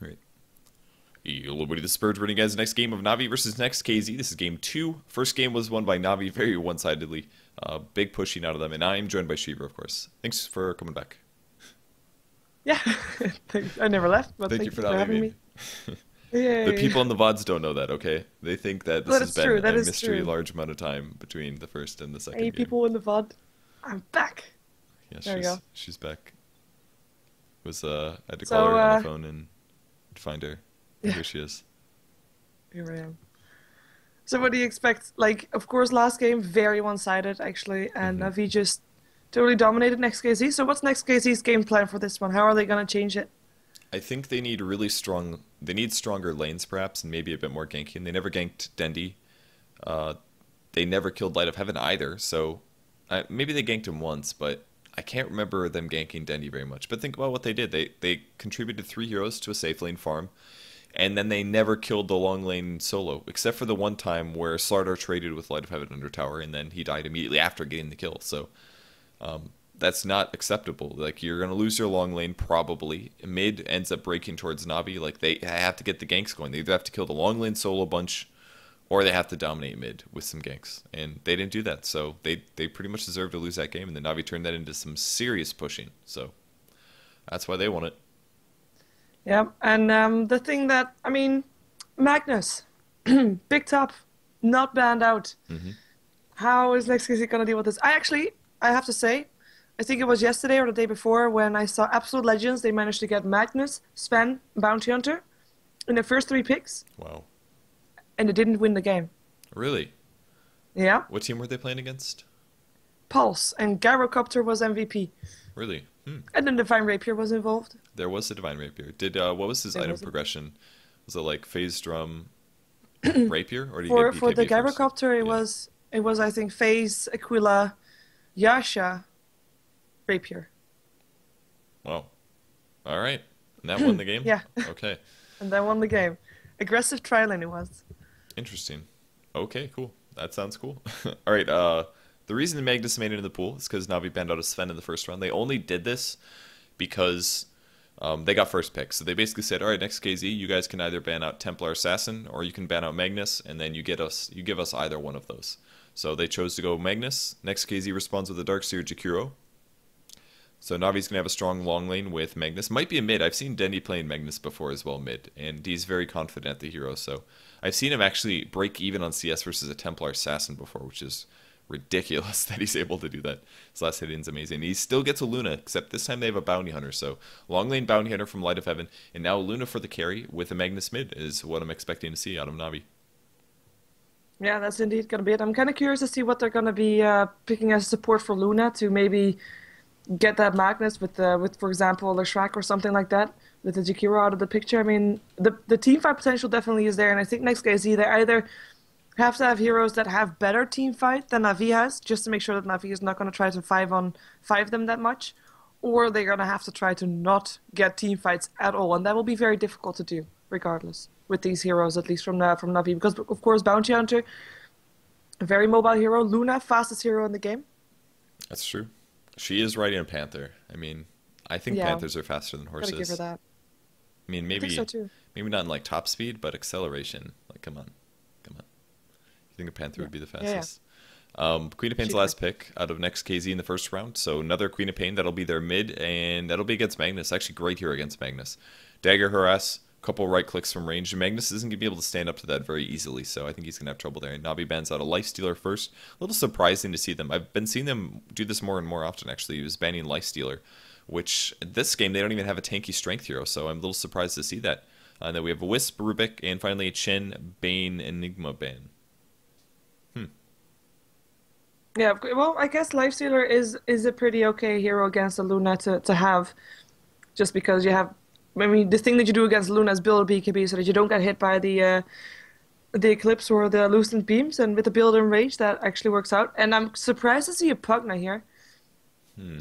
Right. Everybody, this is Purge bringing you guys the next game of Navi versus Next.kz. This is game 2. First game was won by Navi very one-sidedly. Big pushing out of them, and I'm joined by Sheever, of course. Thanks for coming back. Yeah, I never left, but Thank thank you you for for not having leaving. me. The Yay. people in the VODs don't know that, okay? They think that this That has is been true, that a is mystery true. large amount of time between the first and the Hey, second game. people in the VOD, I'm back. Yeah, There we go. she's back. I had to call So, her on the phone and find her. And yeah, here she is. here I am. So what do you expect? Like, of course, last game, very one-sided, actually, and hmm Navi just totally dominated Next.kz. So what's Next.kz's game plan for this one? How are they going to change it? I think they need really strong. They need stronger lanes, perhaps, and maybe a bit more ganking. They never ganked Dendi. Uh, they never killed Light of Heaven either. So maybe they ganked him once, but I can't remember them ganking Dendi very much. But think about what they did. They contributed 3 heroes to a safe lane farm, and then they never killed the long lane solo, except for the one time where Slardar traded with Light of Heaven under tower, and then he died immediately after getting the kill. So that's not acceptable. Like, you're gonna lose your long lane probably. Mid ends up breaking towards Navi. Like, they have to get the ganks going. They either have to kill the long lane solo bunch, or they have to dominate mid with some ganks. And they didn't do that, so they pretty much deserve to lose that game. And then Navi turned that into some serious pushing. So that's why they won it. Yeah, and the thing that, I mean, Magnus, big top, not banned out. hmm How is Next.kz going to deal with this? I have to say, I think it was yesterday or the day before when I saw Absolute Legends, they managed to get Magnus, Sven, Bounty Hunter in the first 3 picks, Wow. and they didn't win the game. Really? Yeah, What team were they playing against? Pulse, and Gyrocopter was MVP. Really? And then Divine Rapier was involved. There was a Divine Rapier. What was his There item was a... progression? Was it like Phase Drum Rapier, or did he For get the BKB first? Gyrocopter, Yeah. it was I think Phase, Aquila, Yasha, Rapier. Wow. All right. And that won the game? Yeah, Okay. and then won the game. Aggressive trialing it was. Interesting. Okay, cool. That sounds cool. All right, the reason Magnus made it in the pool is because Navi banned out a Sven in the first round. They only did this because they got first pick. So they basically said, all right, Next.kz, you guys can either ban out Templar Assassin or you can ban out Magnus, and then you give us either one of those. So they chose to go Magnus. Next.kz responds with a Darkseer Jakiro. So Navi's going to have a strong long lane with Magnus. Might be a mid. I've seen Dendi playing Magnus before as well mid, and he's very confident at the hero. So I've seen him actually break even on CS versus a Templar Assassin before, which is ridiculous that he's able to do that. His last hit-in's amazing. He still gets a Luna, except this time they have a Bounty Hunter. So long lane Bounty Hunter from Light of Heaven, and now Luna for the carry with a Magnus mid is what I'm expecting to see out of Navi. Yeah, that's indeed going to be it. I'm kind of curious to see what they're going to be picking as support for Luna to maybe get that Magnus with for example, the Shrek or something like that, with the Jakiro out of the picture. I mean, the team fight potential definitely is there, and I think Next.kz, they either have to have heroes that have better team fight than Navi has, just to make sure that Navi is not going to try to 5-on-5 them that much, or they're going to have to try to not get team fights at all, and that will be very difficult to do, regardless, with these heroes, at least from Navi, because, of course, Bounty Hunter, a very mobile hero, Luna, fastest hero in the game. That's true. She is riding a Panther. I mean, I think Yeah, Panthers are faster than gotta give her horses. that. I mean, I think so too. maybe not in like top speed, but acceleration. Like, come on, come on. You think a Panther Yeah, would be the yeah, yeah. fastest? Queen of Pain's She the could. last pick out of Next.kz in the first round. So another Queen of Pain, that'll be their mid, and that'll be against Magnus. Actually, great here against Magnus. Dagger harass, couple right clicks from range. Magnus isn't going to be able to stand up to that very easily, so I think he's going to have trouble there. And Navi bans out a Lifestealer first. A little surprising to see them. I've been seeing them do this more and more often, actually. He was banning Lifestealer, which this game they don't even have a tanky strength hero, so I'm a little surprised to see that. And then we have a Wisp, Rubik, and finally a Chen, Bane, Enigma ban. Yeah, well, I guess Lifestealer is a pretty okay hero against a Luna to have, just because you have, I mean, the thing that you do against Luna is build a BKB so that you don't get hit by the Eclipse or the Lucent Beams, and with the build and rage, that actually works out. And I'm surprised to see a Pugna here. Hmm.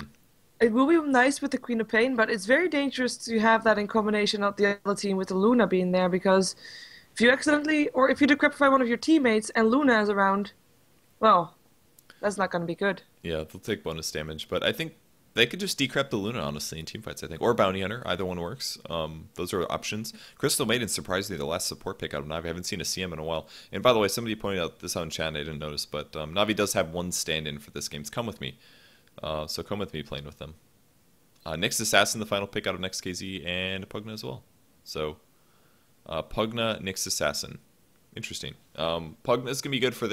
It will be nice with the Queen of Pain, but it's very dangerous to have that in combination of the other team with the Luna being there, because if you accidentally, or if you decrepify one of your teammates and Luna is around, well, that's not going to be good. Yeah, they'll take bonus damage, but I think They could just decrep the Luna, honestly, in teamfights, I think. Or Bounty Hunter. Either one works. Those are options. Crystal Maiden, surprisingly, the last support pick out of Navi. I haven't seen a CM in a while. And by the way, somebody pointed out this on chat, I didn't notice, but Navi does have one stand-in for this game. It's Come With Me. So come with me playing with them. Nyx Assassin, the final pick out of Next.kz, and Pugna as well. So, Pugna, Nyx Assassin. Interesting. Pugna is going to be good for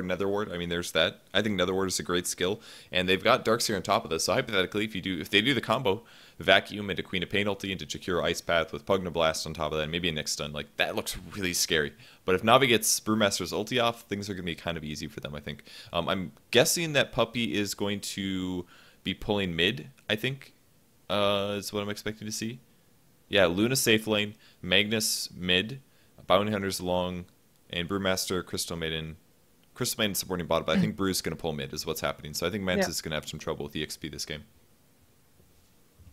Netherward. I mean, there's that. I think Netherward is a great skill, and they've got Darkseer on top of this. So hypothetically, if they do the combo, Vacuum into Queen of Pain ulti into Jakiro Ice Path with Pugna Blast on top of that, and maybe a Nyx stun, like that looks really scary. But if Navi gets Brewmaster's ulti off, things are going to be kind of easy for them, I think. I'm guessing that Puppey is going to be pulling mid, I think, is what I'm expecting to see. Yeah, Luna safe lane, Magnus mid, Bounty Hunters long, and Brewmaster, Crystal Maiden supporting bottom, but I think Brew's going to pull mid is what's happening. So I think Mantis is going to have some trouble with EXP this game.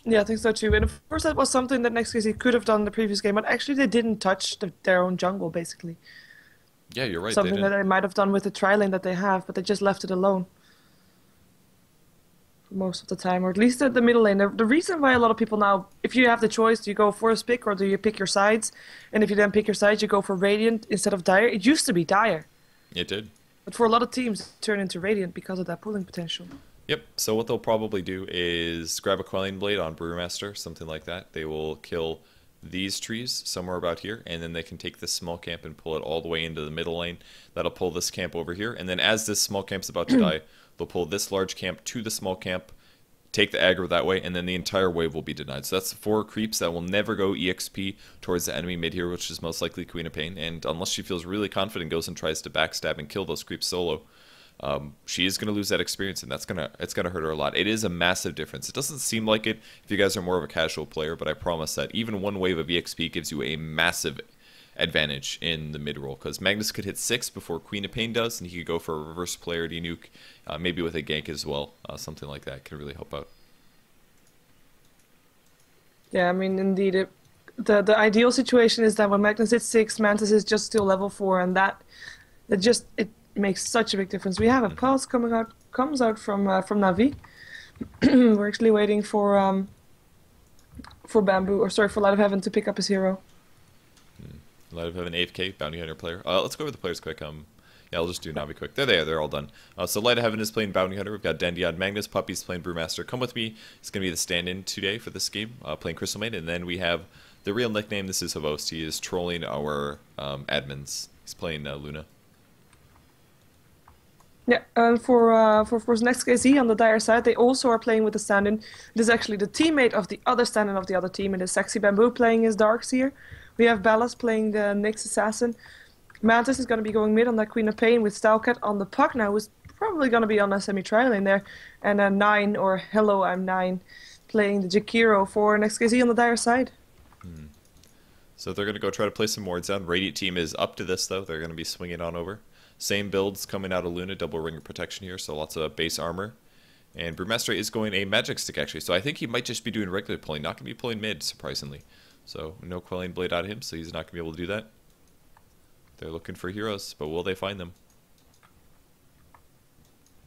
Yeah, I think so too. And of course that was something that Next.kz could have done in the previous game, but actually they didn't touch their own jungle, basically. Yeah, you're right. Something that they might have done with the tri-lane that they have, but they just left it alone. For most of the time, or at least the middle lane. The reason why a lot of people now, if you have the choice, do you go first pick or do you pick your sides? And if you then pick your sides, you go for Radiant instead of Dire. It used to be Dire. It did. But for a lot of teams, it turned into Radiant because of that pulling potential. Yep, so what they'll probably do is grab a Quelling Blade on Brewmaster, something like that. They will kill these trees somewhere about here, and then they can take this small camp and pull it all the way into the middle lane. That'll pull this camp over here, and then as this small camp's about to die, they'll pull this large camp to the small camp, take the aggro that way, and then the entire wave will be denied. So that's 4 creeps that will never go EXP towards the enemy mid here, which is most likely Queen of Pain, and unless she feels really confident, goes and tries to backstab and kill those creeps solo, she is going to lose that experience, and it's gonna hurt her a lot. It is a massive difference. It doesn't seem like it if you guys are more of a casual player, but I promise that even one wave of EXP gives you a massive advantage in the mid roll, because Magnus could hit 6 before Queen of Pain does, and he could go for a reverse polarity nuke, maybe with a gank as well. Something like that could really help out. Yeah, I mean, indeed, the ideal situation is that when Magnus hits 6, Mantis is just still level 4, and it makes such a big difference. We have a pulse comes out from Navi. We're actually waiting for Bamboo, or sorry, for Light of Heaven to pick up his hero. Light of Heaven, AFK, Bounty Hunter player. Let's go over the players quick. Yeah, I'll just do Navi quick. There they are. They're all done. So Light of Heaven is playing Bounty Hunter. We've got Dandion Magnus. Puppey's playing Brewmaster. Come with me. It's going to be the stand-in today for this game, playing Crystal Maiden. And then we have the real nickname. This is Havost. He is trolling our admins. He's playing Luna. Yeah, and for Next.kz on the Dire side, they also are playing with the stand-in. It is actually the teammate of the other stand-in of the other team. It is Sexy Bamboo playing his Darkseer. We have Ballas playing the Nyx Assassin. Mantis is going to be going mid on that Queen of Pain with Stalcat on the puck now, who's probably going to be on a semi-trial lane there. And then 9, or Hello, I'm 9, playing the Jakiro for Next.kz on the Dire side. So they're going to go try to play some wards down. Radiant team is up to this, though. They're going to be swinging on over. Same builds coming out of Luna, double ring of protection here, so lots of base armor. And Brewmaster is going a magic stick, actually, so I think he might just be doing regular pulling, not going to be pulling mid, surprisingly. So no Quelling Blade out of him, so he's not going to be able to do that. They're looking for heroes, but will they find them?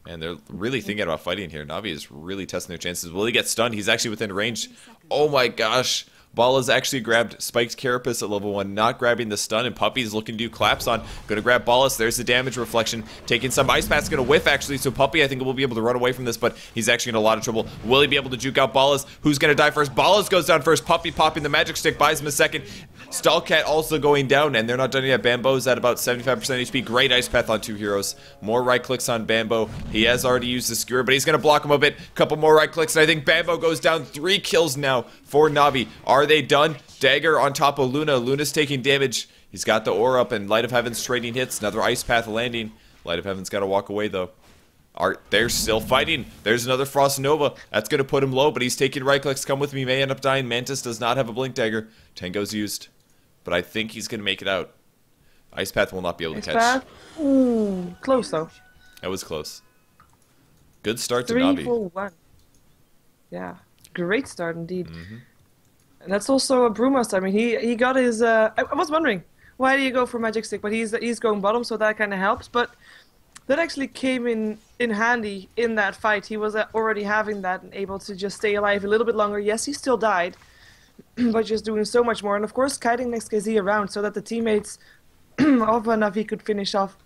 And they're really thinking about fighting here. Navi is really testing their chances. Will he get stunned? He's actually within range. Oh my gosh! Bala's actually grabbed Spiked Carapace at level 1, not grabbing the stun, and Puppey's looking to do claps on. Gonna grab Balas. There's the damage reflection. Taking some Ice Path's gonna whiff, actually, so Puppey, I think, will be able to run away from this, but he's actually in a lot of trouble. Will he be able to juke out Balas? Who's gonna die first? Balas goes down first. Puppey popping the magic stick, buys him a second. Stalcat also going down, and they're not done yet. Bambo's at about 75% HP. Great Ice Path on 2 heroes. More right clicks on Bambo. He has already used the skewer, but he's going to block him a bit. Couple more right clicks, and I think Bambo goes down. 3 kills now for Navi. Are they done? Dagger on top of Luna. Luna's taking damage. He's got the ore up, and Light of Heaven's trading hits. Another Ice Path landing. Light of Heaven's got to walk away, though. They're still fighting. There's another Frost Nova. That's going to put him low, but he's taking right clicks. Come with me. May end up dying. Mantis does not have a Blink Dagger. Tango's used. But I think he's going to make it out. Ice Path will not be able to catch. Path? Ooh, close though. That was close. Good start to 3 Navi. for 1. Yeah, great start indeed. And that's also a Brewmaster. I mean, he got his. I was wondering why do you go for Magic Stick, but he's going bottom, so that kind of helps. But that actually came in handy in that fight. He was already having that and able to just stay alive a little bit longer. Yes, he still died, but just doing so much more. And of course, kiting Next.kz around so that the teammates of Navi could finish off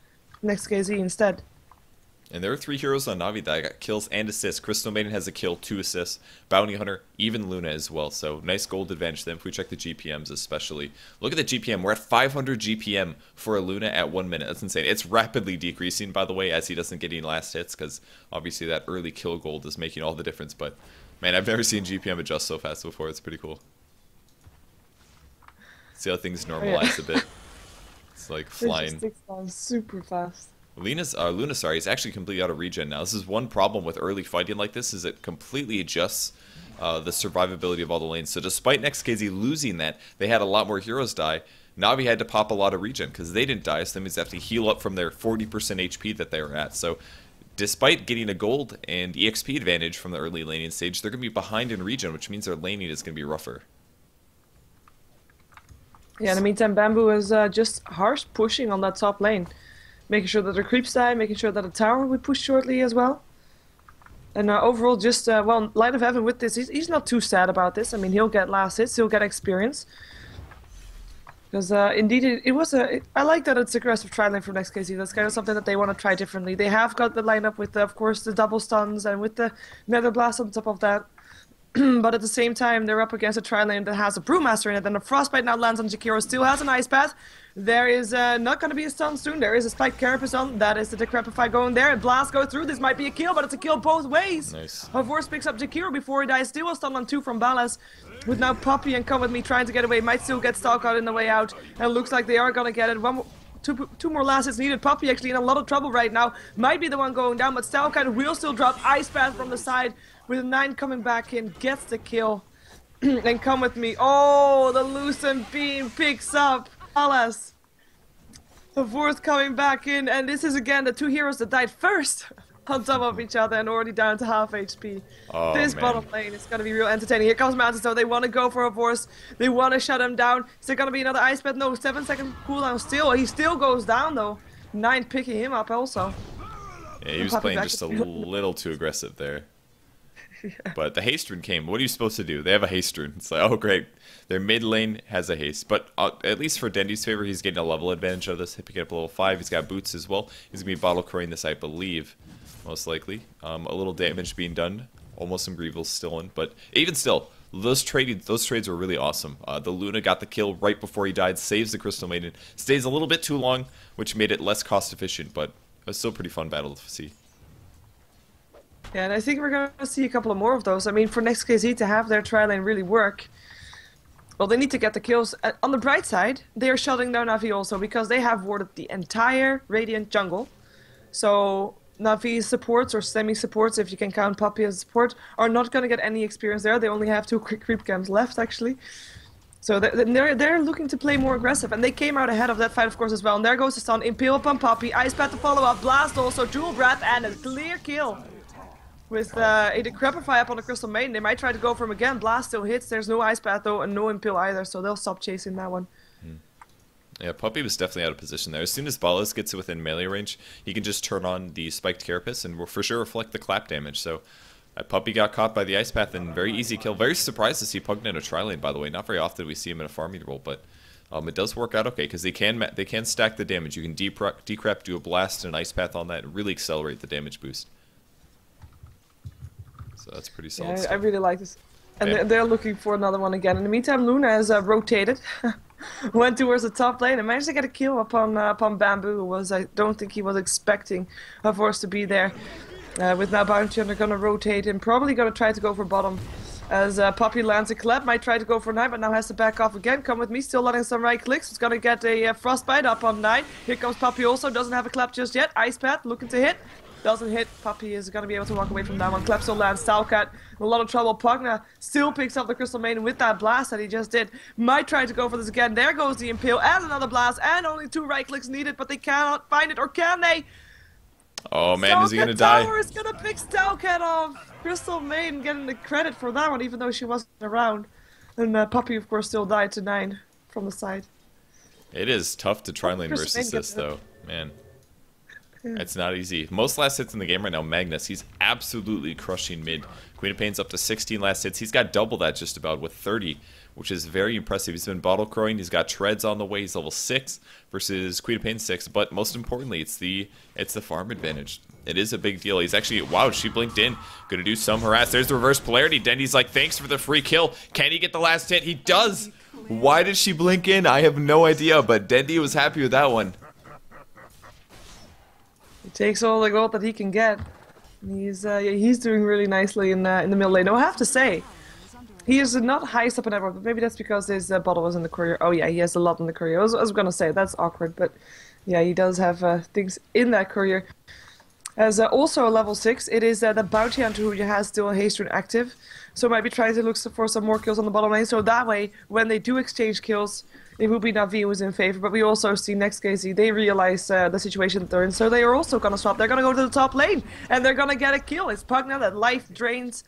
Next.kz instead. And there are 3 heroes on Navi that got kills and assists. Crystal Maiden has a kill, 2 assists. Bounty Hunter, even Luna as well. So nice gold advantage then if we check the GPMs especially. Look at the GPM. We're at 500 GPM for a Luna at 1 minute. That's insane. It's rapidly decreasing, by the way, as he doesn't get any last hits, because obviously that early kill gold is making all the difference. But, man, I've never seen GPM adjust so fast before. It's pretty cool. See how things normalize a bit. It's like flying. It just takes down super fast. Luna, sorry, is actually completely out of regen now. This is one problem with early fighting like this, is it completely adjusts the survivability of all the lanes. So despite Next.kz losing that, they had a lot more heroes die. Navi had to pop a lot of regen because they didn't die, so that means they have to heal up from their 40% HP that they were at. So despite getting a gold and EXP advantage from the early laning stage, they're going to be behind in regen, which means their laning is going to be rougher. Yeah, in the meantime, Bamboo is just harsh pushing on that top lane. Making sure that the creeps die, making sure that the tower would push shortly as well. And overall, just, well, Light of Heaven with this, he's not too sad about this. I mean, he'll get last hits, he'll get experience. Because indeed, it was I like that it's aggressive tri lane from Next.kz. That's kind of something that they want to try differently. They have got the lineup with, of course, the double stuns and with the Nether Blast on top of that. But at the same time, they're up against a tri lane that has a Brewmaster in it, and the Frostbite now lands on Jakiro, still has an Ice Path. There is not going to be a stun soon. There is a Spike Carapace on. That is the Decrepify going there. And Blast go through. This might be a kill, but it's a kill both ways. Nice. Horse picks up Jakiro before he dies. Still a stun on 2 from Ballas. With now Poppy and Come With Me trying to get away. Might still get Stalk out in the way out. And it looks like they are going to get it. Two more last hits needed. Poppy actually in a lot of trouble right now. Might be the one going down, but Stalkite will still drop. Ice Path from the side with 9 coming back in. Gets the kill. And Come With Me. Oh, the Lucent Beam picks up Ballas. The fourth coming back in, and this is again the 2 heroes that died first on top of each other and already down to half HP. Oh, this man. bottom lane is going to be real entertaining. Here comes Mountain Stone. They want to go for a force. They want to shut him down. Is there going to be another Ice Path? No, 7-second cooldown still. He still goes down though. 9 picking him up also. Yeah, he was playing just a little too aggressive there. Yeah. But the haste rune came. What are you supposed to do? They have a haste rune. It's like, oh great, their mid lane has a haste. But at least for Dendy's favor, he's getting a level advantage of this. He's picking up level 5. He's got boots as well. He's gonna be bottle crowing this, I believe, most likely. A little damage being done. Almost some Greevils still in, but even still, those trades were really awesome. The Luna got the kill right before he died, saves the Crystal Maiden, stays a little bit too long, which made it less cost efficient, but it was still a pretty fun battle to see. Yeah, and I think we're going to see a couple of more of those. I mean, for Next.kz to have their tri lane really work, well, they need to get the kills. On the bright side, they are shutting down Navi also, because they have warded the entire Radiant jungle. So Navi's supports, or semi-supports, if you can count Poppy as support, are not going to get any experience there. They only have 2 quick creep camps left, actually. So they're looking to play more aggressive, and they came out ahead of that fight, of course, as well. And there goes the stun, Impale upon Poppy, Ice Path to follow up, Blast also, Jewel Breath, and a clear kill. With a Decrepify up on the Crystal Maiden, they might try to go for him again. Blast still hits. There's no Ice Path though, and no Impale either, so they'll stop chasing that one. Yeah, Poppy was definitely out of position there. As soon as Ballas gets within melee range, he can just turn on the Spiked Carapace and will for sure reflect the clap damage. So Poppy got caught by the Ice Path and very easy kill. Very surprised to see Pugna in a tri lane, by the way. Not very often we see him in a farming role, but it does work out okay because they can stack the damage. You can decrep, do a blast and an Ice Path on that, and really accelerate the damage boost. So that's pretty solid. Yeah, I really like this. And they're looking for another one again. In the meantime, Luna has rotated, went towards the top lane, and managed to get a kill upon Bamboo, who was, I don't think he was expecting a force to be there. With now Bounty Hunter going to rotate and probably going to try to go for bottom. As Poppy lands a clap, might try to go for 9, but now has to back off again. Come with me, still letting some right clicks. It's going to get a Frostbite up on 9. Here comes Poppy also, doesn't have a clap just yet. Ice Path looking to hit. Doesn't hit. Poppy is going to be able to walk away from that one. Klepso lands. Stalkat in a lot of trouble. Pugna still picks up the Crystal Maiden with that blast that he just did. Might try to go for this again. There goes the Impale and another blast. And only 2 right clicks needed, but they cannot find it. Or can they? Oh man, is he going to die? Tower is going to pick Stalkat off. Crystal Maiden getting the credit for that one, even though she wasn't around. And Poppy, of course, still died to 9 from the side. It is tough to tri lane versus this, though. Man. It's not easy. Most last hits in the game right now, Magnus. He's absolutely crushing mid. Queen of Pain's up to 16 last hits. He's got double that just about with 30, which is very impressive. He's been bottle crowing. He's got treads on the way. He's level 6 versus Queen of Pain 6. But most importantly, it's the farm advantage. It is a big deal. He's actually, wow, she blinked in. Gonna do some harass. There's the reverse polarity. Dendy's like, thanks for the free kill. Can he get the last hit? He does. Why did she blink in? I have no idea, but Dendy was happy with that one. He takes all the gold that he can get. He's doing really nicely in the middle lane. I have to say, he is not highest up in ever, but maybe that's because his bottle was in the courier. Oh yeah, he has a lot in the courier. I was gonna say that's awkward, but yeah, he does have things in that courier. As also a level 6, it is the bounty hunter who has still a haste rune active, so might be trying to look for some more kills on the bottom lane. So that way, when they do exchange kills, it will be Na'Vi who's in favor. But we also see Next.kz, they realize the situation that they're in, so they are also gonna swap. They're gonna go to the top lane, and they're gonna get a kill. It's Pugna that life drains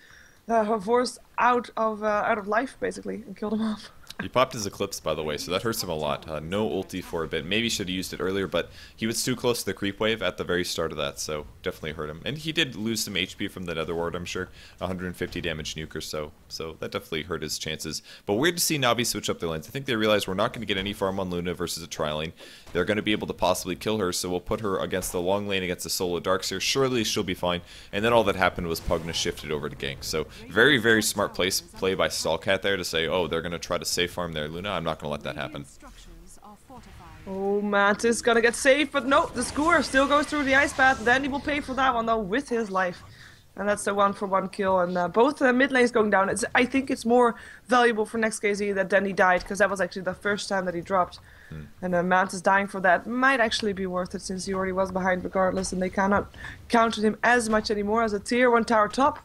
her force out of life basically and killed him off. He popped his Eclipse, by the way, so that hurts him a lot. No ulti for a bit. Maybe should have used it earlier, but he was too close to the creep wave at the very start of that, so definitely hurt him. And he did lose some HP from the Nether Ward, I'm sure. 150 damage nuke or so that definitely hurt his chances. But weird to see Navi switch up their lanes. I think they realize we're not going to get any farm on Luna versus a tri lane. They're going to be able to possibly kill her, so we'll put her against the long lane against the solo Darkseer. Surely she'll be fine. And then all that happened was Pugna shifted over to gank. So very, very smart play by Stallcat there to say, oh, they're going to try to safe farm their Luna. I'm not going to let that happen. Oh, Mantis gonna get saved, but no, the skewer still goes through the ice path. Then he will pay for that one though with his life. And that's the 1-for-1 kill, and both mid lanes going down. I think it's more valuable for Next.kz that Denny died, because that was actually the first time that he dropped. And Mantis dying for that might actually be worth it, since he already was behind regardless, and they cannot counter him as much anymore as a tier 1 tower top.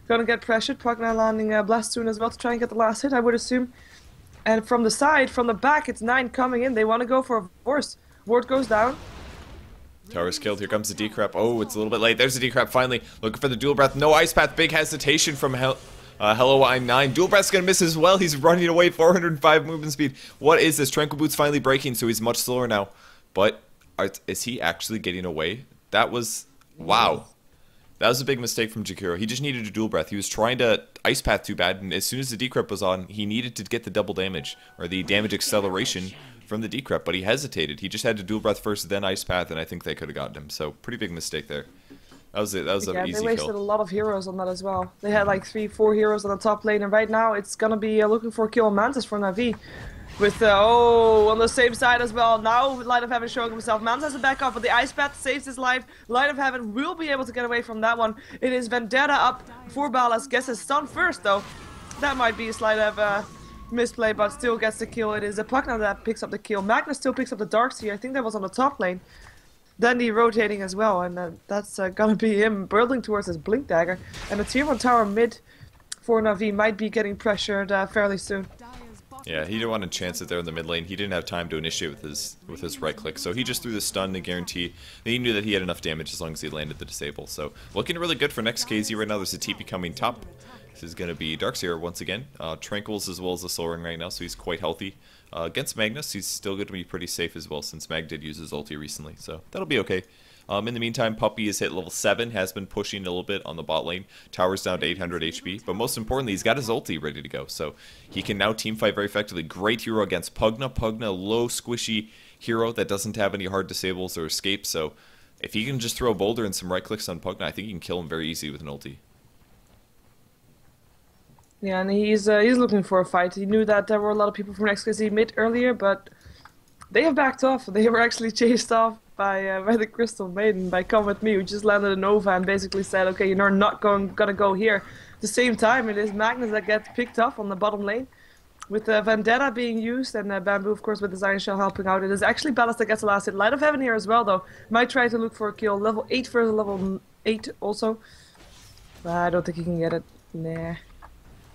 Gonna get pressured, Pugna landing Blast soon as well to try and get the last hit, I would assume. And from the side, from the back, it's 9 coming in. They want to go for a force. Ward goes down. Tower's killed. Here comes the decrep. Oh, it's a little bit late. There's the decrep finally. Looking for the dual breath. No ice path. Big hesitation from Hello I'm 9. Dual breath's going to miss as well. He's running away. 405 movement speed. What is this? Tranquil Boot's finally breaking, so he's much slower now. But is he actually getting away? That was... Wow. That was a big mistake from Jakiro. He just needed a dual breath. He was trying to ice path too bad, and as soon as the decrep was on, he needed to get the double damage, or the damage acceleration from the decrep, but he hesitated. He just had to dual breath first, then ice path, and I think they could have gotten him. So pretty big mistake there. That was it. That was an easy kill. They wasted a lot of heroes on that as well. They had like 3-4 heroes on the top lane, and right now it's gonna be looking for a kill on Mantis for Na'Vi. With, on the same side as well. Now Light of Heaven showing himself. Mantis has a backup, but the Ice Path saves his life. Light of Heaven will be able to get away from that one. It is Vendetta up for Ballas. Gets his stun first, though. That might be a slight of misplay, but still gets the kill. It is a Pugna that picks up the kill. Magnus still picks up the Darkseer. I think that was on the top lane. Dandy rotating as well, and that's gonna be him building towards his Blink Dagger. And the tier 1 tower mid for Na'Vi might be getting pressured fairly soon. Yeah, he didn't want to chance it there in the mid lane. He didn't have time to initiate with his right click, so he just threw the stun to guarantee that he knew that he had enough damage as long as he landed the disable. So looking really good for Next.kz right now. There's a TP coming top. This is going to be Darkseer once again. Tranquils as well as the Soul Ring right now, so he's quite healthy. Against Magnus, he's still going to be pretty safe as well, since Mag did use his ulti recently, so that'll be okay. In the meantime, Puppy is hit level 7, has been pushing a little bit on the bot lane. Tower's down to 800 HP, but most importantly, he's got his ulti ready to go, so he can now teamfight very effectively. Great hero against Pugna. Pugna, low, squishy hero that doesn't have any hard disables or escapes, so if he can just throw a boulder and some right clicks on Pugna, I think he can kill him very easy with an ulti. Yeah, and he's looking for a fight. He knew that there were a lot of people from Next.kz mid earlier, but they have backed off. They were actually chased off by the Crystal Maiden, by Come With Me, who just landed a Nova and basically said, okay, you're not gonna go here. At the same time, it is Magnus that gets picked up on the bottom lane, with Vendetta being used, and Bamboo, of course, with the Zion Shell helping out. It is actually Ballas that gets the last hit. Light of Heaven here as well, though. Might try to look for a kill. Level 8 versus level 8 also. I don't think he can get it. Nah.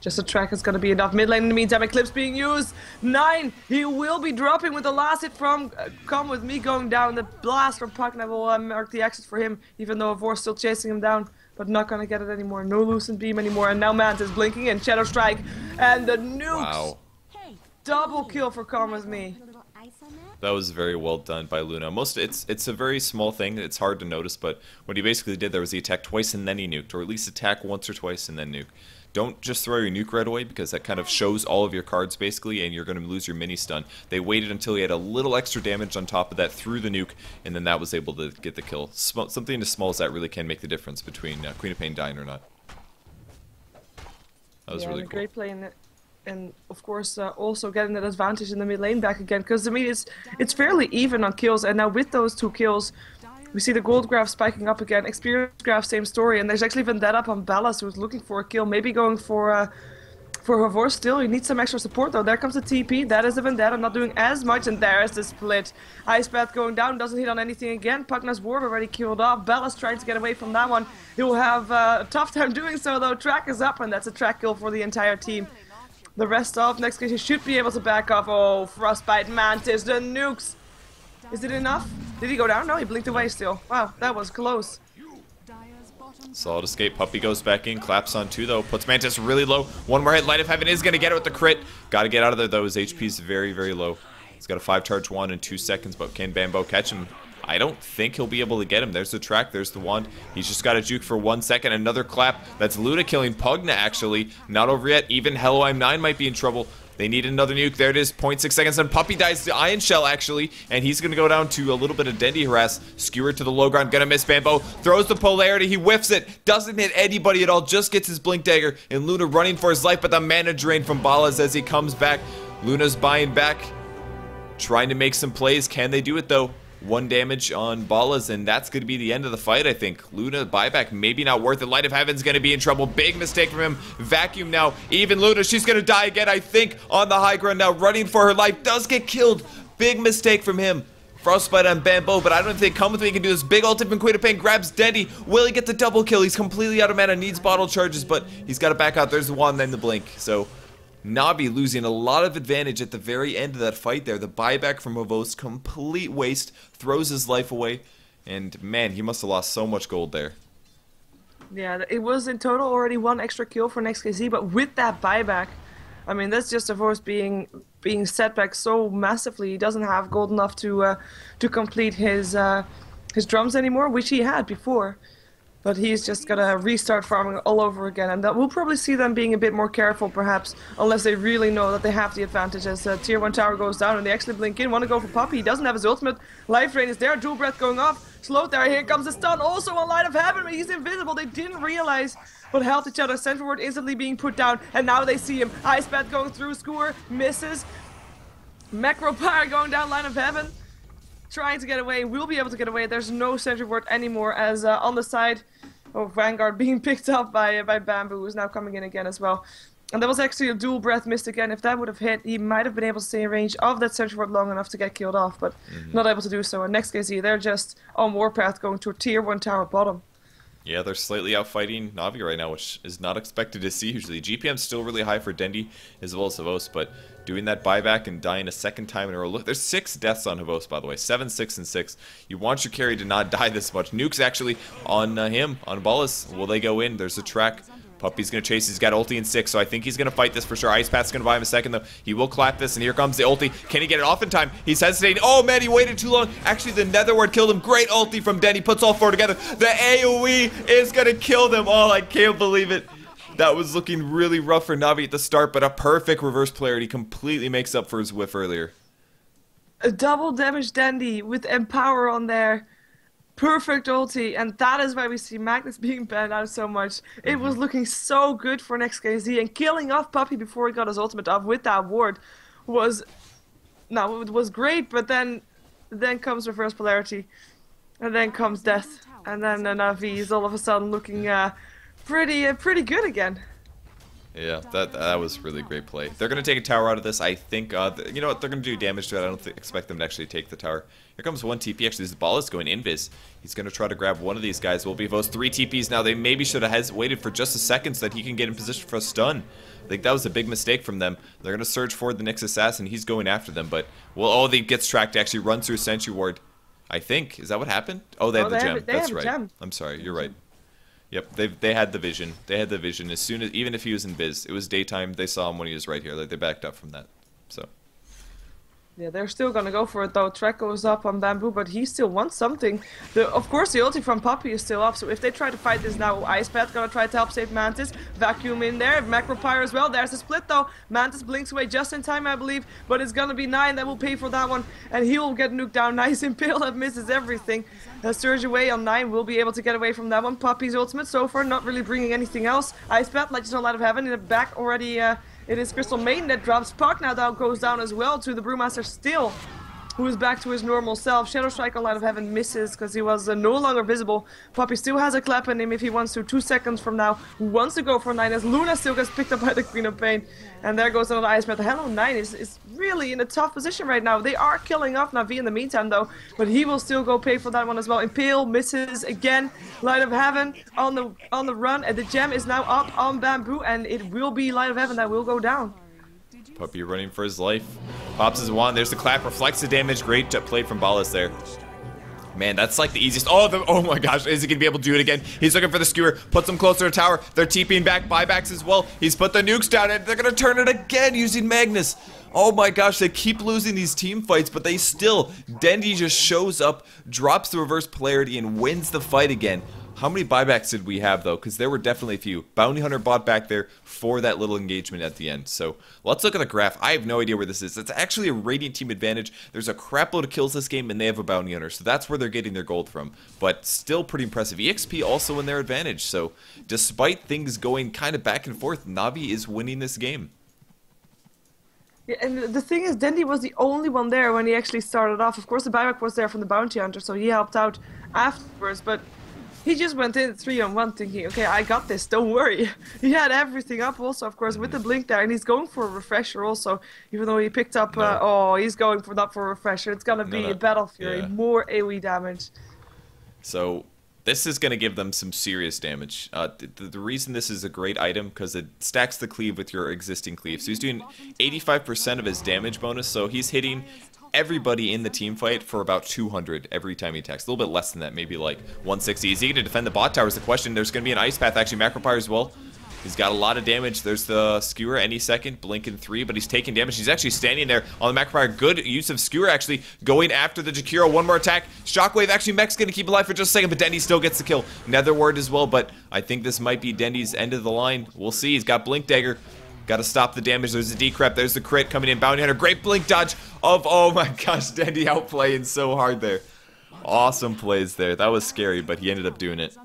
Just a track is going to be enough. Mid lane in the meantime, Eclipse being used. 9, he will be dropping with the last hit from Come With Me going down. The blast from Pugna will mark the exit for him, even though Vor's still chasing him down. But not going to get it anymore. No Lucent Beam anymore. And now Mantis blinking in. Shadow Strike. And the nukes. Wow. Double kill for Come With Me. That was very well done by Luna. It's a very small thing. It's hard to notice, but what he basically did there was he attacked twice and then he nuked, or at least attack once or twice and then nuke. Don't just throw your nuke right away because that kind of shows all of your cards basically, and you're going to lose your mini stun. They waited until he had a little extra damage on top of that through the nuke, and then that was able to get the kill. Something as small as that really can make the difference between Queen of Pain dying or not. That was really cool. Great play in it. And of course, also getting that advantage in the mid lane back again, because to me it's fairly even on kills. And now with those 2 kills, we see the gold graph spiking up again. Experience graph, same story. And there's actually Vendetta up on Ballas, who's looking for a kill, maybe going for Havor still. He needs some extra support though. There comes the TP. That is the Vendetta, not doing as much. And there is the split. Ice Path going down, doesn't hit on anything again. Pugna's ward already killed off. Ballas trying to get away from that one. He'll have a tough time doing so though. Track is up, and that's a track kill for the entire team. The rest of Next.kz should be able to back off. Oh, Frostbite Mantis, the nukes. Is it enough? Did he go down? No, he blinked away still. Wow, that was close. Solid escape. Puppey goes back in. Claps on 2 though. Puts Mantis really low. One more hit. Light of Heaven is going to get it with the crit. Got to get out of there though. His HP is very, very low. He's got a 5-charge wand in 2 seconds, but can Bambo catch him? I don't think he'll be able to get him. There's the track, there's the wand. He's just got a juke for 1 second. Another clap. That's Luna killing Pugna, actually. Not over yet. Even Hello I'm 9 might be in trouble. They need another nuke. There it is. 0.6 seconds. And Puppey dies to Iron Shell, actually. And he's going to go down to a little bit of Dendy harass. Skewer to the low ground. Gonna miss Bambo. Throws the polarity. He whiffs it. Doesn't hit anybody at all. Just gets his blink dagger. And Luna running for his life. But the mana drain from Ballas as he comes back. Luna's buying back. Trying to make some plays. Can they do it, though? 1 damage on Ballas, and that's going to be the end of the fight, I think. Luna buyback, maybe not worth it. Light of Heaven's going to be in trouble. Big mistake from him. Vacuum now. Even Luna, she's going to die again, I think, on the high ground now. Running for her life. Does get killed. Big mistake from him. Frostbite on Bambo, but I don't think Come With Me can do this. Big ultimate from Queen of Pain. Grabs Dendy. Will he get the double kill? He's completely out of mana. Needs bottle charges, but he's got to back out. There's the wand, then the blink. So Navi losing a lot of advantage at the very end of that fight there. The buyback from Havos, complete waste, throws his life away, and man, he must have lost so much gold there. Yeah, it was in total already 1 extra kill for Next.kz, but with that buyback, I mean, that's just Havos being set back so massively. He doesn't have gold enough to complete his drums anymore, which he had before. But he's just gonna restart farming all over again, and that we'll probably see them being a bit more careful, perhaps, unless they really know that they have the advantage. As tier 1 tower goes down, and they actually blink in, want to go for Puppey. He doesn't have his ultimate. Life drain is there. Dual breath going off. Slowed there. Here comes the stun. Also on Light of Heaven, but he's invisible. They didn't realize what helped each other. Central ward instantly being put down, and now they see him. Ice Bat going through. Skewer misses. Macropire going down. Line of Heaven trying to get away. Will be able to get away. There's no central ward anymore, as on the side. Oh, Vanguard being picked up by Bamboo, who's now coming in again as well. And there was actually a dual breath missed again. If that would have hit, he might have been able to stay in range of that central ward long enough to get killed off, but not able to do so. And Next.kz, they're just on Warpath going to a tier 1 tower bottom. Yeah, they're slightly outfighting Navi right now, which is not expected to see usually. GPM's still really high for Dendy as well as Havos, but doing that buyback and dying a second time in a row. Look, there's 6 deaths on Havos, by the way. 7, 6, and 6. You want your carry to not die this much. Nuke's actually on him, on Ballas. Will they go in? There's a track. Puppey's going to chase. He's got ulti in 6, so I think he's going to fight this for sure. Ice Path's going to buy him a second, though. He will clap this, and here comes the ulti. Can he get it off in time? He's hesitating. Oh, man, he waited too long. Actually, the Nether Ward killed him. Great ulti from Den. He puts all 4 together. The AoE is going to kill them all. I can't believe it. That was looking really rough for Navi at the start, but a perfect reverse polarity completely makes up for his whiff earlier. A double damage Dandy with Empower on there. Perfect ulti, and that is why we see Magnus being banned out so much. It was looking so good for Next.kz, and killing off Puppey before he got his ultimate off with that ward was... No, it was great, but then comes reverse polarity, and then comes death, and then Navi is all of a sudden looking pretty good again. Yeah, that was really great play. They're going to take a tower out of this. I think, you know what, they're going to do damage to it. I don't expect them to actually take the tower. Here comes 1 TP. Actually, this ball is going invis. He's going to try to grab one of these guys. Will be those 3 TPs now. They maybe should have waited for just a second so that he can get in position for a stun. I think that was a big mistake from them. They're going to surge forward the next assassin. He's going after them, but, well, oh, he gets tracked. Actually runs through Sentry Ward. I think. Is that what happened? Oh, they have the gem. That's right. Gem. I'm sorry. You're right. Yep, they had the vision. They had the vision as soon as, even if he was in biz, it was daytime. They saw him when he was right here. Like, they backed up from that. So Yeah, they're still gonna go for it though. Trek goes up on Bamboo, but he still wants something. Of course, the ulti from Poppy is still up, so if they try to fight this now, Ice Path gonna try to help save Mantis. Vacuum in there, Macropyre as well. There's a split though. Mantis blinks away just in time, I believe, but it's gonna be 9 that will pay for that one, and he will get nuked down. Nice Impale that misses everything. Surge away on 9 will be able to get away from that one. Poppy's ultimate so far not really bringing anything else. Ice Path, Legends of Light of Heaven in the back already. It is Crystal Maiden that drops. Puck now goes down as well to the Brewmaster still, who is back to his normal self. Shadow Strike on Light of Heaven misses because he was no longer visible. Poppy still has a clap on him if he wants to. 2 seconds from now, who wants to go for 9 as Luna still gets picked up by the Queen of Pain. And there goes another Ice Path. Hello 9 is really in a tough position right now. They are killing off Na'Vi in the meantime though, but he will still go pay for that one as well. Impale misses again. Light of Heaven on the run, and the gem is now up on Bamboo, and it will be Light of Heaven that will go down. Puppy running for his life. Pops his wand. There's the clap. Reflects the damage. Great play from Ballas there. Man, that's like the easiest. Oh my gosh. Is he going to be able to do it again? He's looking for the skewer. Puts him closer to tower. They're TPing back. Buybacks as well. He's put the nukes down, and they're going to turn it again using Magnus. Oh my gosh, they keep losing these team fights, but they still. Dendi just shows up, drops the reverse polarity, and wins the fight again. How many buybacks did we have, though? Because there were definitely a few. Bounty Hunter bought back there for that little engagement at the end. So let's look at the graph. I have no idea where this is. It's actually a Radiant team advantage. There's a crap load of kills this game, and they have a Bounty Hunter. So that's where they're getting their gold from. But still pretty impressive. EXP also in their advantage. So despite things going kind of back and forth, Na'Vi is winning this game. Yeah, and the thing is, Dendi was the only one there when he actually started off. Of course, the buyback was there from the Bounty Hunter, so he helped out afterwards, but he just went in 3-on-1 thinking, okay, I got this, don't worry. He had everything up also, of course, with the blink there, and he's going for a refresher also, even though he picked up, he's going for not for a refresher. It's gonna be a Battle Fury, more AoE damage. So this is going to give them some serious damage. The reason this is a great item, because it stacks the cleave with your existing cleave. So he's doing 85% of his damage bonus, so he's hitting everybody in the team fight for about 200 every time he attacks. A little bit less than that, maybe like 160. Is he going to defend the bot tower is the question. There's going to be an Ice Path, actually, Macropyre as well. He's got a lot of damage. There's the Skewer any second, blink in 3, but he's taking damage. He's actually standing there on the Macropyre. Good use of Skewer, actually, going after the Jakiro. One more attack. Shockwave, actually, Mech's going to keep alive for just a second, but Dendi still gets the kill. Nether Ward as well, but I think this might be Dendi's end of the line. We'll see. He's got Blink Dagger. Got to stop the damage. There's the decrep. There's the crit coming in. Bounty Hunter. Great blink dodge of, oh my gosh, Dendi outplaying so hard there. Awesome plays there. That was scary, but he ended up doing it.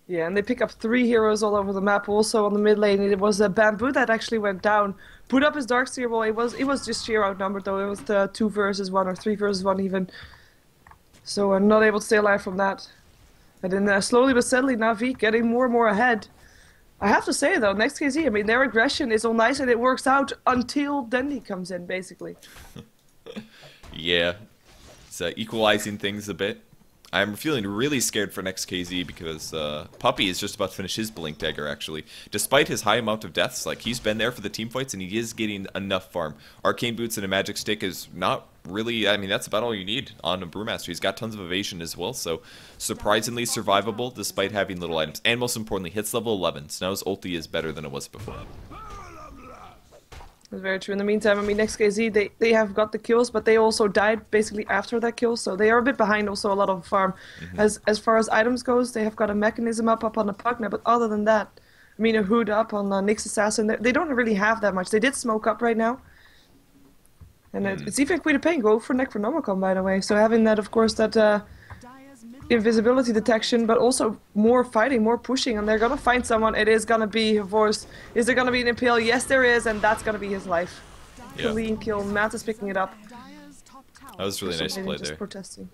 Yeah, and they pick up 3 heroes all over the map. Also on the mid lane, it was a Bamboo that actually went down. Put up his Darkseer wall. It was just sheer outnumbered though. It was the 2 versus 1 or 3 versus 1 even. So I'm not able to stay alive from that. And then slowly but steadily, Na'Vi getting more and more ahead. I have to say though, Next.kz, I mean, their aggression is all nice and it works out until Dendi comes in, basically. Yeah, it's equalizing things a bit. I'm feeling really scared for Next.kz because Puppy is just about to finish his Blink Dagger, actually. Despite his high amount of deaths, like, he's been there for the team fights and he is getting enough farm. Arcane Boots and a Magic Stick is not really, I mean, that's about all you need on a Brewmaster. He's got tons of evasion as well, so surprisingly survivable despite having little items. And most importantly, hits level 11, so now his ulti is better than it was before. That's very true. In the meantime, I mean, Next.kz, they have got the kills, but they also died basically after that kill, so they are a bit behind also a lot of farm. As far as items goes, they have got a mechanism up on the Pugna, but other than that, I mean, a Hood up on Nyx Assassin, they don't really have that much. They did smoke up right now. And it's even Queen of Pain, go for Necronomicon, by the way. So having that, of course, that invisibility detection, but also more fighting, more pushing, and they're gonna find someone. It is gonna be a voice. Is there gonna be an Impale? Yes, there is, and that's gonna be his life. Yeah. Clean kill. Matt is picking it up. That was really nice play there. Protesting.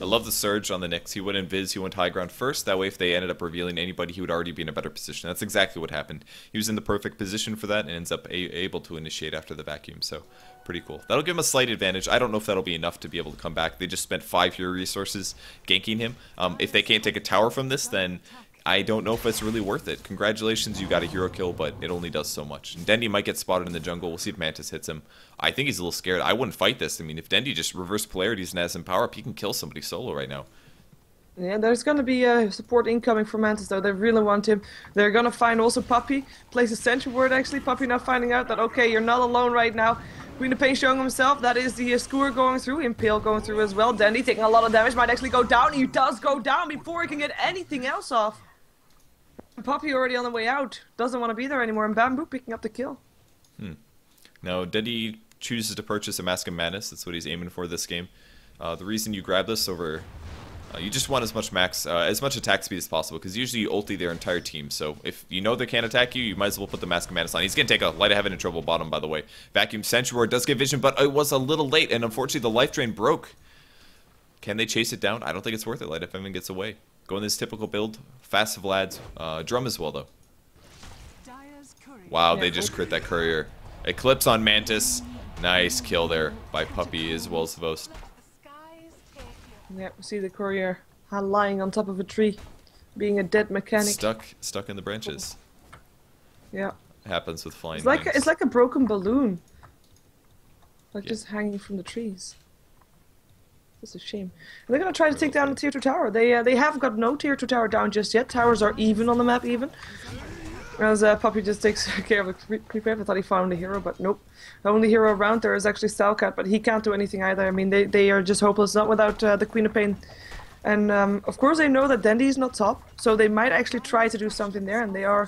I love the surge on the Nyx. He went invis, he went high ground first. That way, if they ended up revealing anybody, he would already be in a better position. That's exactly what happened. He was in the perfect position for that and ends up able to initiate after the vacuum. So, pretty cool. That'll give him a slight advantage. I don't know if that'll be enough to be able to come back. They just spent 5 hero resources ganking him. If they can't take a tower from this, then I don't know if it's really worth it. Congratulations, you got a hero kill, but it only does so much. And Dendi might get spotted in the jungle. We'll see if Mantis hits him. I think he's a little scared. I wouldn't fight this. I mean, if Dendi just reverse polarities and has some power up, he can kill somebody solo right now. Yeah, there's gonna be support incoming from Mantis though. They really want him. They're gonna find also Puppy. Plays a sentry word actually. Puppy now finding out that, okay, you're not alone right now. Queen of Pain showing himself. That is the Skewer going through. Impale going through as well. Dandy taking a lot of damage. Might actually go down. He does go down before he can get anything else off. Puppy already on the way out. Doesn't want to be there anymore. And Bamboo picking up the kill. Now, Dandy chooses to purchase a Mask of Madness. That's what he's aiming for this game. The reason you grab this over... you just want as much attack speed as possible, because usually you ulti their entire team. So if you know they can't attack you, you might as well put the Mask of Madness on. He's going to take a Light of Heaven and Trouble bottom, by the way. Vacuum Sentry Ward does get vision, but it was a little late, and unfortunately the life drain broke. Can they chase it down? I don't think it's worth it. Light of Heaven gets away. Going this typical build. Fast Vlad's. Drum as well, though. Wow, they just crit that Courier. Eclipse on Mantis. Nice kill there by Puppy as well as Vost. Yeah, we see the Courier lying on top of a tree, being a dead mechanic. Stuck in the branches. Yeah. Happens with flying. It's like a broken balloon. Like just hanging from the trees. It's a shame. And they're gonna try to take down the tier 2 tower. They have got no tier 2 tower down just yet. Towers are even on the map even. As Puppy just takes care of the creep wave. I thought he found a hero, but nope. The only hero around there is actually Stalcat, but he can't do anything either. I mean, they are just hopeless, not without the Queen of Pain. And of course they know that Dandy is not top, so they might actually try to do something there, and they're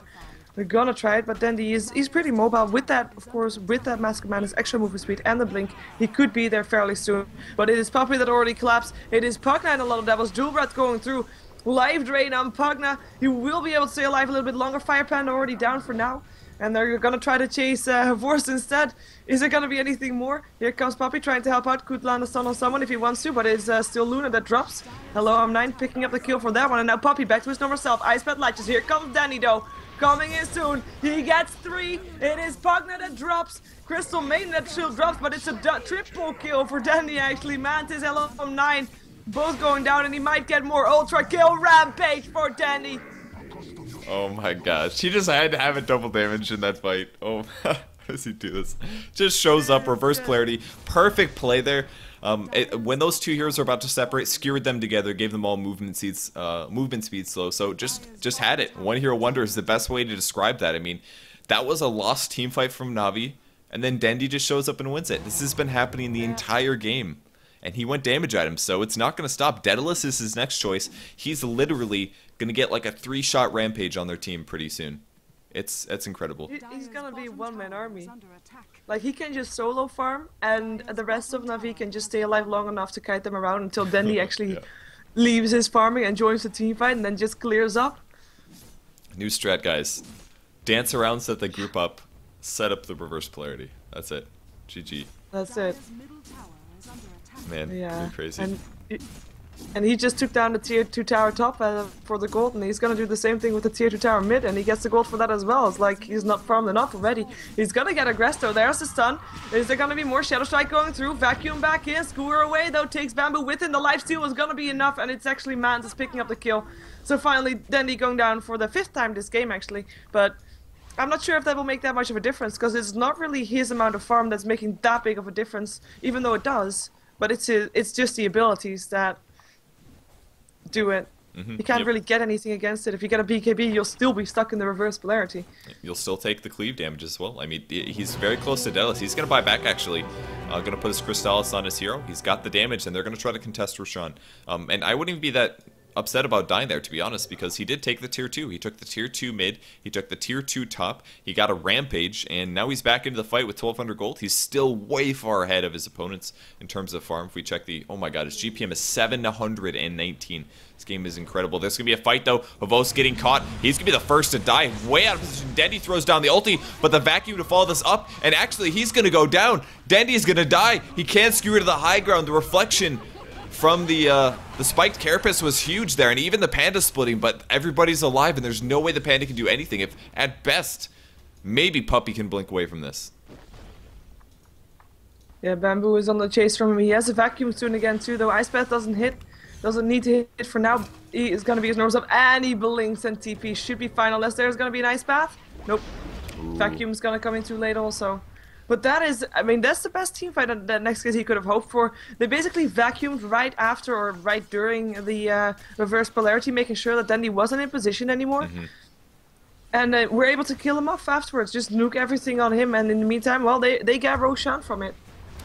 gonna try it, but Dandy he's pretty mobile. With that, of course, with that Mask of Madness, extra movement speed, and the blink, he could be there fairly soon. But it is Puppy that already collapsed. It is Pugna and a lot of devils. Dual Breath going through. Life drain on Pugna. He will be able to stay alive a little bit longer. Fire Panda already down for now. And they're gonna try to chase Vorst instead. Is there gonna be anything more? Here comes Puppy trying to help out. Could land a stun on someone if he wants to, but it's still Luna that drops. Hello, I'm9 picking up the kill for that one. And now Puppy back to his normal self. Ice Pet Latches. Here comes Danny though. Coming in soon. He gets 3. It is Pugna that drops. Crystal Maiden that shield drops, but it's a triple kill for Danny actually. Mantis, hello from 9. Both going down, and he might get more ultra kill. Rampage for Danny. Oh my gosh, he just had to have a double damage in that fight. Oh, how does he do this? Just shows up, reverse polarity, perfect play there. When those two heroes are about to separate, skewered them together, gave them all movement speed slow. So just had it. One hero wonder is the best way to describe that. I mean, that was a lost team fight from Navi, and then Dandy just shows up and wins it. This has been happening the entire game. And he went damage at him, so it's not going to stop. Daedalus is his next choice. He's literally going to get like a 3-shot rampage on their team pretty soon. It's incredible. He's going to be one-man army. Like, he can just solo farm, and the rest of Navi can just stay alive long enough to kite them around until Dandy actually leaves his farming and joins the team fight and then just clears up. New strat, guys. Dance around, set the group up, set up the reverse polarity. That's it. GG. That's it. Man, yeah, crazy. And he just took down the tier 2 tower top for the gold, and he's gonna do the same thing with the tier 2 tower mid, and he gets the gold for that as well. It's like he's not farmed enough already. He's gonna get aggressed though. There's the stun. Is there gonna be more Shadow Strike going through? Vacuum back in, Skewer away though, takes Bamboo with him. The lifesteal is gonna be enough, and it's actually Mantis picking up the kill. So finally, Dandy going down for the 5th time this game actually, but I'm not sure if that will make that much of a difference, because it's not really his amount of farm that's making that big of a difference, even though it does. But it's just the abilities that do it. You can't really get anything against it. If you get a BKB, you'll still be stuck in the reverse polarity. You'll still take the cleave damage as well. I mean, he's very close to Daedalus. He's going to buy back, actually. Going to put his Crystallis on his hero. He's got the damage, and they're going to try to contest Roshan. And I wouldn't even be that upset about dying there, to be honest, because he did take the tier 2. He took the tier 2 mid, he took the tier 2 top, he got a rampage, and now he's back into the fight with 1200 gold. He's still way far ahead of his opponents in terms of farm. If we check the, oh my god, his GPM is 719. This game is incredible. There's going to be a fight, though. Vavos getting caught. He's going to be the first to die. Way out of position. Dandy throws down the ulti, but the vacuum to follow this up, and actually he's going to go down. Dandy is going to die. He can't skewer to the high ground. The reflection from the spiked carapace was huge there, and even the panda splitting, but everybody's alive, and there's no way the panda can do anything. If, at best, maybe Puppy can blink away from this. Yeah, Bamboo is on the chase from him. He has a vacuum soon again, too, though. Ice Path doesn't hit. Doesn't need to hit for now. He is going to be his norms up, and he blinks, and TP should be fine, unless there's going to be an Ice Path. Nope. Ooh. Vacuum's going to come in too late also. But that is, I mean, that's the best team fight that Next.kz could have hoped for. They basically vacuumed right after or right during the reverse polarity, making sure that Dandy wasn't in position anymore. And we're able to kill him off afterwards, just nuke everything on him, and in the meantime, well, they got Roshan from it.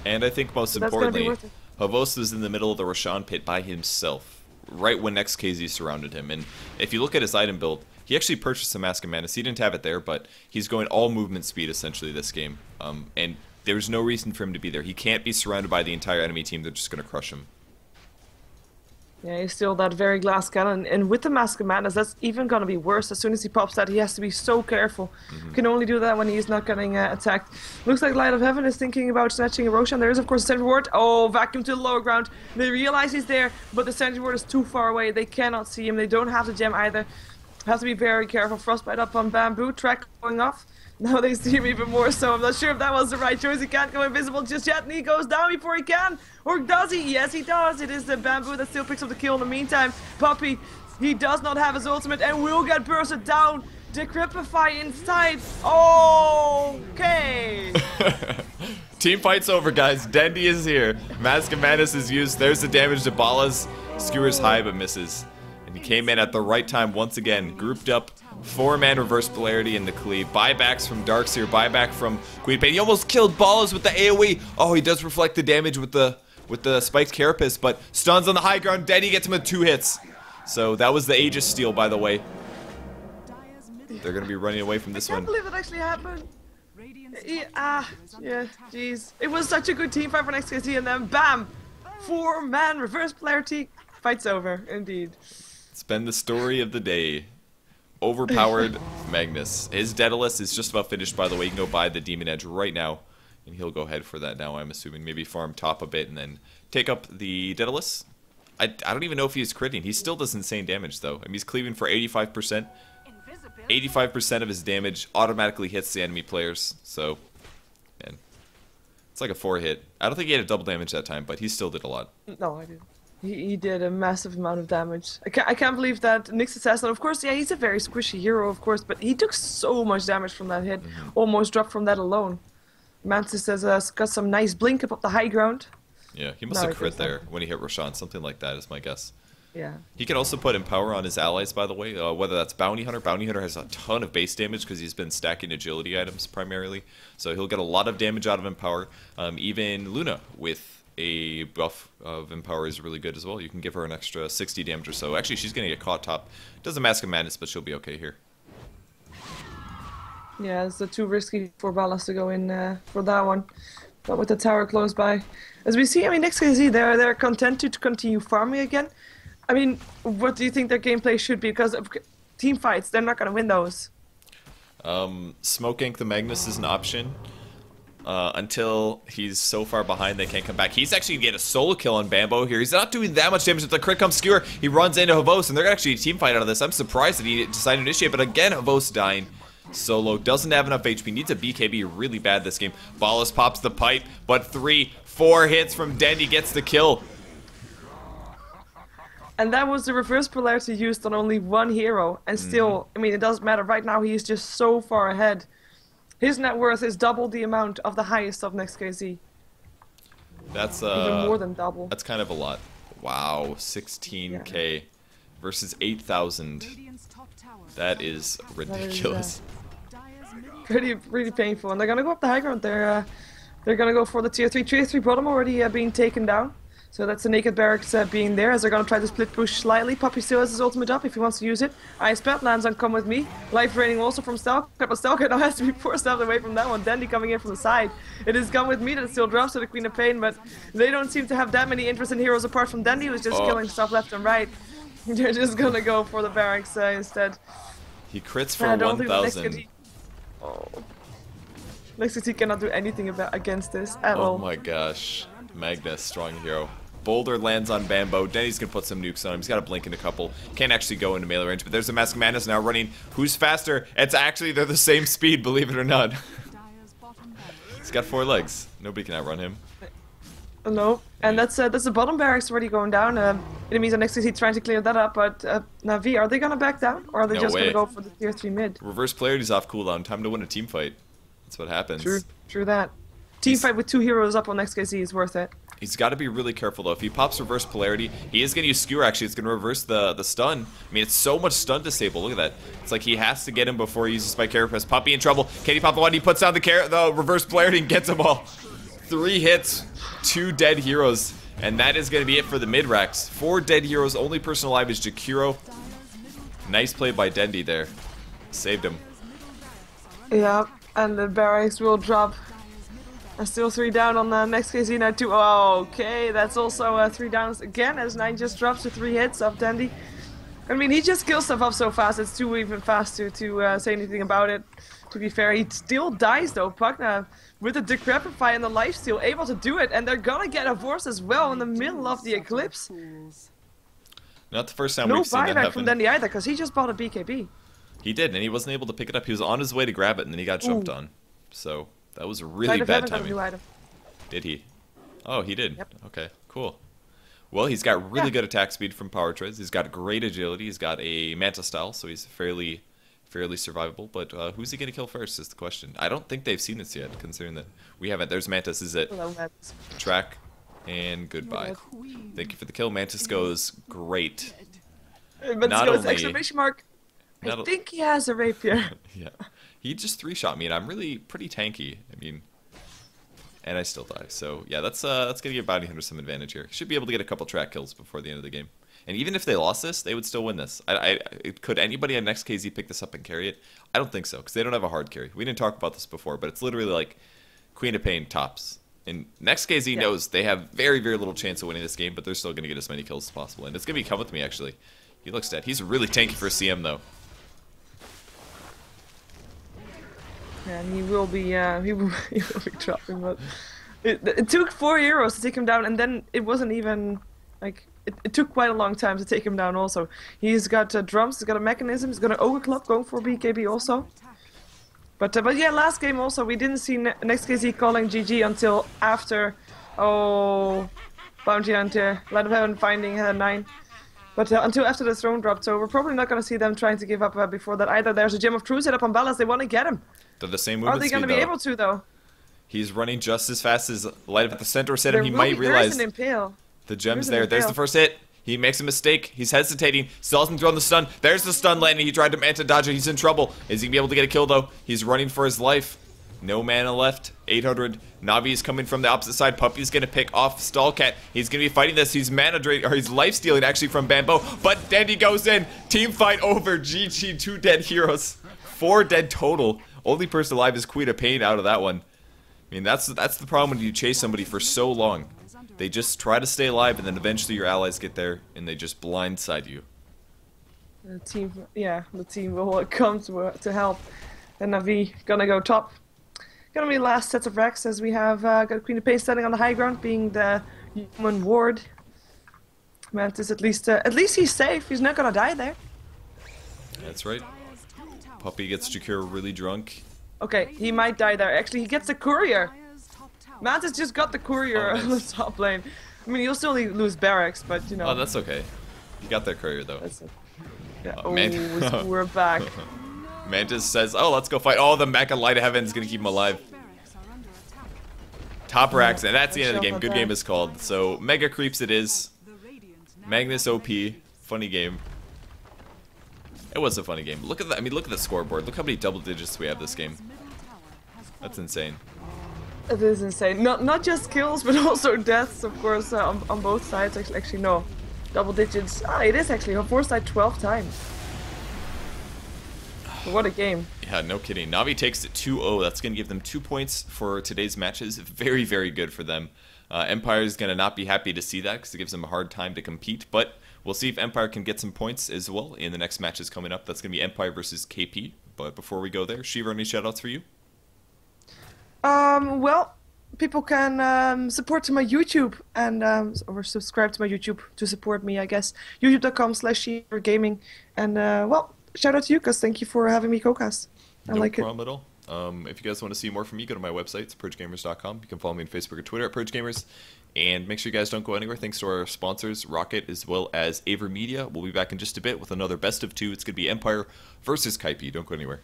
And I think most So that's gonna be importantly, worth it. Havos was in the middle of the Roshan pit by himself, right when Next.kz surrounded him. And if you look at his item build, he actually purchased a Mask of Madness. He didn't have it there, but he's going all movement speed essentially this game. And there's no reason for him to be there. He can't be surrounded by the entire enemy team. They're just going to crush him. Yeah, he's still that very glass cannon, and with the Mask of Madness, that's even gonna be worse. As soon as he pops that, he has to be so careful. Can only do that when he's not getting attacked. Looks like Light of Heaven is thinking about snatching a Roshan. There is, of course, a sentry ward. Oh, vacuum to the lower ground. They realize he's there, but the sentry ward is too far away. They cannot see him. They don't have the gem either. Have to be very careful. Frostbite up on Bamboo. Track going off. Now they see him even more so. I'm not sure if that was the right choice. He can't go invisible just yet, and he goes down before he can. Or does he? Yes, he does. It is the Bamboo that still picks up the kill in the meantime. Puppey, he does not have his ultimate and will get bursted down. Decrepify inside. Okay. Team fight's over, guys. Dendi is here. Mask of Madness is used. There's the damage to Bala's. Skewers high but misses. And he came in at the right time once again. Grouped up. 4-man reverse polarity in the cleave. Buybacks from Darkseer, buyback from Queen Pain. He almost killed Ballas with the AoE. Oh, he does reflect the damage with the spiked carapace, but stuns on the high ground. Dendi gets him with 2 hits. So that was the Aegis steal, by the way. They're gonna be running away from this I one. can't believe it actually happened. Yeah, jeez. It was such a good team fight for Next.kz, and then bam! 4-man reverse polarity. Fight's over, indeed. It's been the story of the day. Overpowered Magnus. His Daedalus is just about finished, by the way. You can go buy the Demon Edge right now, and he'll go ahead for that now, I'm assuming. Maybe farm top a bit and then take up the Daedalus. I don't even know if he's critting. He still does insane damage, though. I mean, he's cleaving for 85%. 85% of his damage automatically hits the enemy players, so, man. It's like a 4-hit. I don't think he had a double damage that time, but he still did a lot. No, I didn't. He did a massive amount of damage. I can't believe that Nyx Assassin, of course, yeah, he's a very squishy hero, of course, but he took so much damage from that hit. Almost dropped from that alone. Mantis has got some nice blink up the high ground. Yeah, he must have crit there when he hit Roshan. Something like that is my guess. Yeah. He can also put Empower on his allies, by the way, whether that's Bounty Hunter. Bounty Hunter has a ton of base damage because he's been stacking agility items primarily. So he'll get a lot of damage out of Empower. Even Luna with a buff of Empower is really good as well. You can give her an extra 60 damage or so. Actually, she's going to get caught top. Doesn't Mask of Madness, but she'll be okay here. Yeah, it's too risky for Ballas to go in for that one. But with the tower close by. As we see, I mean, Next.kz, they're content to continue farming again. I mean, what do you think their gameplay should be? Because of team fights, they're not going to win those. Smoke Ink the Magnus is an option. Until he's so far behind they can't come back. He's actually going to get a solo kill on Bambo here. He's not doing that much damage. With the crit comes Skewer. He runs into Havos, and they're actually a team fight out of this. I'm surprised that he decided to initiate, but again, Havos dying. Solo doesn't have enough HP. Needs a BKB really bad this game. Ballas pops the pipe, but 3-4 hits from Dendi gets the kill. And that was the reverse polarity used on only one hero. And still, I mean, it doesn't matter. Right now, he is just so far ahead. His net worth is double the amount of the highest of Next.kz. That's even more than double. That's kind of a lot. Wow, 16k versus 8,000. That is ridiculous. That is, really painful. And they're gonna go up the high ground. They're gonna go for the tier 3. Tier 3 bottom already being taken down. So that's the Naked Barracks being there, as they're going to try to split push slightly. Puppey still has his ultimate up if he wants to use it. Ice Pet lands on Come With Me. Life draining also from Stalker, but Stalker now has to be forced out away from that one. Dendi coming in from the side. It is Come With Me that still drops to the Queen of Pain, but they don't seem to have that many interesting heroes apart from Dendi, who's just killing stuff left and right. They're just going to go for the Barracks instead. He crits for 1,000. Next.kz cannot do anything against this at all. Oh my gosh. Magnus, strong hero. Boulder lands on Bambo. Denny's gonna put some nukes on him. He's got to blink in a couple. Can't actually go into melee range, but there's a Mask of Madness now running. Who's faster? It's actually, they're the same speed, believe it or not. He's got 4 legs. Nobody can outrun him. No, and that's the bottom barracks already going down. It means the Next.kz trying to clear that up, but Navi, are they gonna back down? Or are they just gonna go for the tier 3 mid? Reverse polarity's off cooldown. Time to win a team fight. That's what happens. True that. Team fight with 2 heroes up on Next.kz is worth it. He's got to be really careful, though. If he pops reverse polarity, he is going to use Skewer, actually. It's going to reverse the stun. I mean, it's so much stun disable. Look at that. It's like he has to get him before he uses Spike Carapace. Puppey in trouble. Can he pop the one? He puts down the reverse polarity and gets them all. 3 hits. 2 dead heroes, and that is going to be it for the mid-racks. 4 dead heroes. Only person alive is Jakiro. Nice play by Dendi there. Saved him. Yeah, and the barracks will drop. Still 3 down on the Next.kz now too. Oh, okay, that's also 3 downs again as 9 just drops to 3 hits of Dendi. I mean, he just kills stuff up so fast, it's too even faster to say anything about it. To be fair, he still dies though. Pugna, with the Decrepify and the lifesteal, able to do it, and they're gonna get a Force as well in the middle of the Eclipse. Not the first time no we've seen that buyback happen. from Dendi either, because he just bought a BKB. He did, and he wasn't able to pick it up. He was on his way to grab it, and then he got jumped on. So that was really bad timing. Did he? Oh, he did. Yep. Okay, cool. Well, he's got really good attack speed from power treads. He's got great agility. He's got a Manta style, so he's fairly survivable. But who's he going to kill first is the question. I don't think they've seen this yet, considering that we haven't. There's Mantis. Is it? Hello, Mantis. Track and goodbye. Thank you for the kill. Mantis goes great. But Not goes only- exclamation mark. I Not think he has a rapier. Yeah, he just 3-shot me, and I'm really pretty tanky. I mean, and I still die. So yeah, that's gonna give Bounty Hunter some advantage here. Should be able to get a couple track kills before the end of the game. And even if they lost this, they would still win this. Could anybody on Next.kz pick this up and carry it? I don't think so, because they don't have a hard carry. We didn't talk about this before, but it's literally like Queen of Pain tops. And Next.kz knows they have very, very little chance of winning this game, but they're still going to get as many kills as possible. And it's going to be Come With Me, actually. He looks dead. He's really tanky for a CM, though. Yeah, and he will be dropping, but it took 4 heroes to take him down, and then it wasn't even like it took quite a long time to take him down. Also, he's got drums, he's got a mechanism, he's got an ogre club going for BKB also. But yeah, last game also we didn't see Next.kz calling GG until after Bounty Hunter, Light of Heaven finding 9. But until after the throne dropped, so we're probably not going to see them trying to give up before that either. There's a Gem of Truth set up on balance, they want to get him. They're the same Are movement they going to be speed, able to, though? He's running just as fast as Light Up at the center said him. He might There's realize an impale. the gem's an there. There's impale. the first hit. He makes a mistake. He's hesitating. Still hasn't thrown the stun. There's the stun landing. He tried to Manta dodge it. He's in trouble. Is he going to be able to get a kill, though? He's running for his life. No mana left. 800. Navi is coming from the opposite side. Puppy's going to pick off Stallcat. He's going to be fighting this. He's mana drain, or he's life stealing actually from Bamboo. But Dendi goes in. Team fight over. GG. 2 dead heroes. 4 dead total. Only person alive is Queen of Pain out of that one. I mean, that's the problem when you chase somebody for so long. They just try to stay alive, and then eventually your allies get there, and they just blindside you. The team will come to help. And Navi gonna go top. Gonna be last sets of racks as we have got Queen of Pain standing on the high ground, being the human ward. Mantis at least he's safe. He's not gonna die there. That's right. Puppy gets Jakiro really drunk. Okay, he might die there. Actually, he gets the courier. Mantis just got the courier on the top lane. I mean, you'll still lose barracks, but you know. Oh, that's okay. You got that courier, though. That's it. Yeah. We're back. Mantis says, oh, let's go fight. Oh, the Mecha Light of Heaven is going to keep him alive. Top racks, and that's the end of the game. Good game is called. So, Mega Creeps it is. Magnus OP. Funny game. It was a funny game. Look at that. I mean, look at the scoreboard. Look how many double digits we have this game. That's insane. It is insane. Not just kills, but also deaths, of course, on both sides. Actually, no. Double digits. It is actually. On 4 side 12 times. What a game. Yeah, no kidding. Navi takes it 2-0. That's going to give them 2 points for today's matches. Very, very good for them. Empire is going to not be happy to see that because it gives them a hard time to compete. But we'll see if Empire can get some points as well in the next matches coming up. That's going to be Empire versus KP. But before we go there, Sheever, any shoutouts for you? Well, people can support to my YouTube and or subscribe to my YouTube to support me, I guess. youtube.com/SheeverGaming. And well, shout out to you, because thank you for having me co-cast. No problem at all. If you guys want to see more from me, go to my website. It's purgegamers.com. You can follow me on Facebook or Twitter at PurgeGamers. And make sure you guys don't go anywhere. Thanks to our sponsors, Rocket, as well as Aver Media. We'll be back in just a bit with another best of 2. It's going to be Empire versus Kaipi. Don't go anywhere.